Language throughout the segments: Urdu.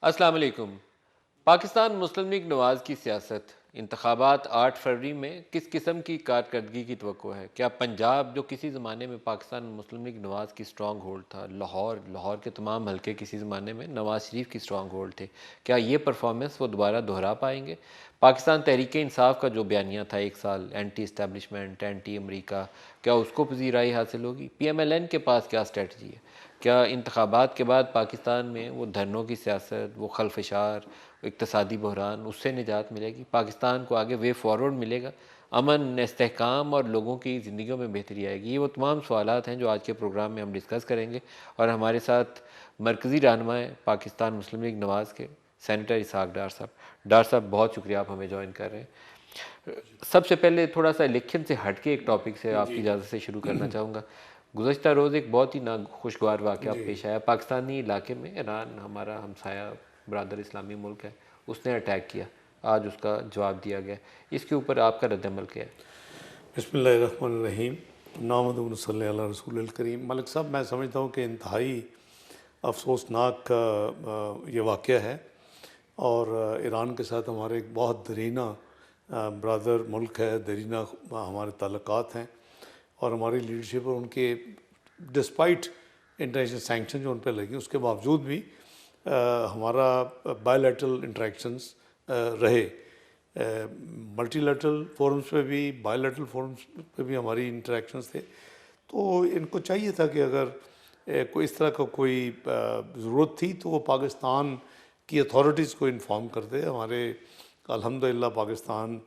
السلام علیکم۔ پاکستان مسلم لیگ نواز کی سیاست، انتخابات 8 فروری میں کس قسم کی کارکردگی کی توقع ہے؟ کیا پنجاب جو کسی زمانے میں پاکستان مسلم لیگ نواز کی سٹرانگ ہولڈ تھا، لاہور کے تمام حلقے کسی زمانے میں نواز شریف کی سٹرانگ ہولڈ تھے، کیا یہ پرفارمنس وہ دوبارہ دہرا پائیں گے؟ پاکستان تحریک انصاف کا جو بیانیہ تھا 1 سال اینٹی اسٹیبلشمنٹ، اینٹی امریکہ، کیا اس کو پذیرائی حاصل ہوگی؟ پی ایم ایل این کے پاس کیا اسٹریٹجی ہے؟ کیا انتخابات کے بعد پاکستان میں وہ دھرنوں کی سیاست، وہ خلفشار، اقتصادی بحران، اس سے نجات ملے گی؟ پاکستان کو آگے وے فارورڈ ملے گا؟ امن، استحکام اور لوگوں کی زندگیوں میں بہتری آئے گی؟ یہ وہ تمام سوالات ہیں جو آج کے پروگرام میں ہم ڈسکس کریں گے، اور ہمارے ساتھ مرکزی رہنما ہیں پاکستان مسلم لیگ نواز کے سینیٹر اسحاق ڈار صاحب۔ ڈار صاحب بہت شکریہ، آپ ہمیں جوائن کر رہے ہیں۔ سب سے پہلے تھوڑا سا الیکشن سے ہٹ کے ایک ٹاپک سے آپ کی اجازت سے شروع کرنا چاہوں گا۔ گزشتہ روز ایک بہت ہی ناخوشگوار واقعہ پیش آیا پاکستانی علاقے میں۔ ایران ہمارا ہمسایہ برادر اسلامی ملک ہے، اس نے اٹیک کیا، آج اس کا جواب دیا گیا۔ اس کے اوپر آپ کا رد عمل کیا ہے؟ بسم اللہ الرحمن الرحیم، نحمدہ و نصلی علی رسول الکریم۔ ملک صاحب، میں سمجھتا ہوں کہ انتہائی افسوسناک یہ واقعہ ہے، اور ایران کے ساتھ ہمارے ایک بہت دیرینہ برادر ملک ہے، دیرینہ ہمارے تعلقات ہیں، اور ہماری لیڈرشپ اور ان کے ڈسپائٹ انٹرنیشنل سینکشن جو ان پہ لگی، اس کے باوجود بھی ہمارا بائی لیٹرل انٹریکشنز رہے، ملٹی لیٹرل فورمز پہ بھی، بائی لیٹرل فورمز پہ بھی ہماری انٹریکشنز تھے۔ تو ان کو چاہیے تھا کہ اگر کوئی اس طرح کا کوئی ضرورت تھی تو وہ پاکستان کی اتھارٹیز کو انفارم کرتے۔ ہمارے الحمدللہ پاکستان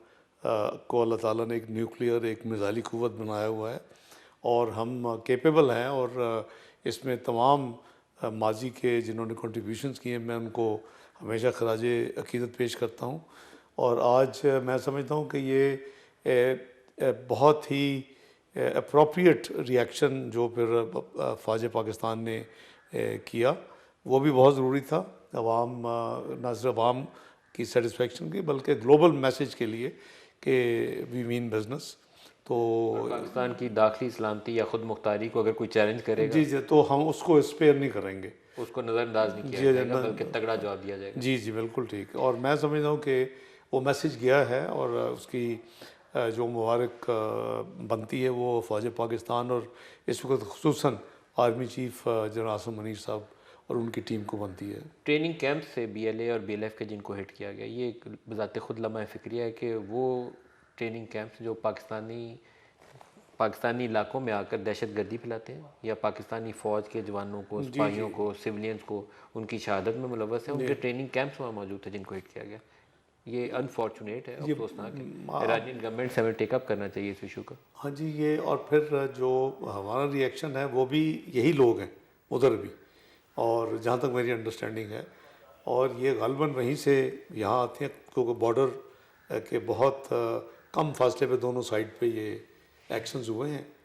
کو اللہ تعالیٰ نے ایک نیوکلیئر، ایک میزائلی قوت بنایا ہوا ہے، اور ہم کیپیبل ہیں، اور اس میں تمام ماضی کے جنہوں نے کنٹریبیوشنز کیے ہیں، میں ان کو ہمیشہ خراج عقیدت پیش کرتا ہوں۔ اور آج میں سمجھتا ہوں کہ یہ بہت ہی اپروپریٹ ریئیکشن جو پھر فوج پاکستان نے کیا، وہ بھی بہت ضروری تھا، عوام، نہ صرف عوام کی سیٹسفیکشن کی بلکہ گلوبل میسیج کے لیے کہ وی مین بزنس۔ تو پاکستان کی داخلی سلامتی یا خود مختاری کو اگر کوئی چیلنج کرے گا، جی تو ہم اس کو اسپیئر نہیں کریں گے، اس کو نظر انداز نہیں کیا جی جائے گا، بلکہ تگڑا جواب دیا جائے گا۔ جی بالکل ٹھیک۔ اور میں سمجھتا ہوں کہ وہ میسیج گیا ہے، اور اس کی جو مبارک بنتی ہے وہ فوج پاکستان اور اس وقت خصوصاً army chief general Asim Munir صاحب اور ان کی ٹیم کو بنتی ہے۔ ٹریننگ کیمپ سے بی ایل اے اور بی ایل ایف کے جن کو ہٹ کیا گیا، یہ ایک بذات خود لمحہ فکریہ ہے کہ وہ ٹریننگ کیمپس جو پاکستانی علاقوں میں آ کر دہشت گردی پھیلاتے ہیں، یا پاکستانی فوج کے جوانوں کو، سپاہیوں کو، سولینز کو ان کی شہادت میں ملوث ہیں، ان کے ٹریننگ کیمپس وہاں موجود تھے جن کو ہٹ کیا گیا۔ یہ انفارچونیٹ ہے، افسوسناک ہے۔ ایرانین گورنمنٹ سے ہمیں ٹیک اپ کرنا چاہیے اس ایشو کا۔ ہاں جی، یہ اور پھر جو ہمارا ری ایکشن ہے وہ بھی یہی لوگ ہیں ادھر بھی، اور جہاں تک میری انڈرسٹینڈنگ ہے، اور یہ غالباً وہیں سے یہاں آتے ہیں، کیونکہ بارڈر کے بہت کم فاصلے پہ دونوں سائڈ پہ یہ ایکشنز ہوئے ہیں۔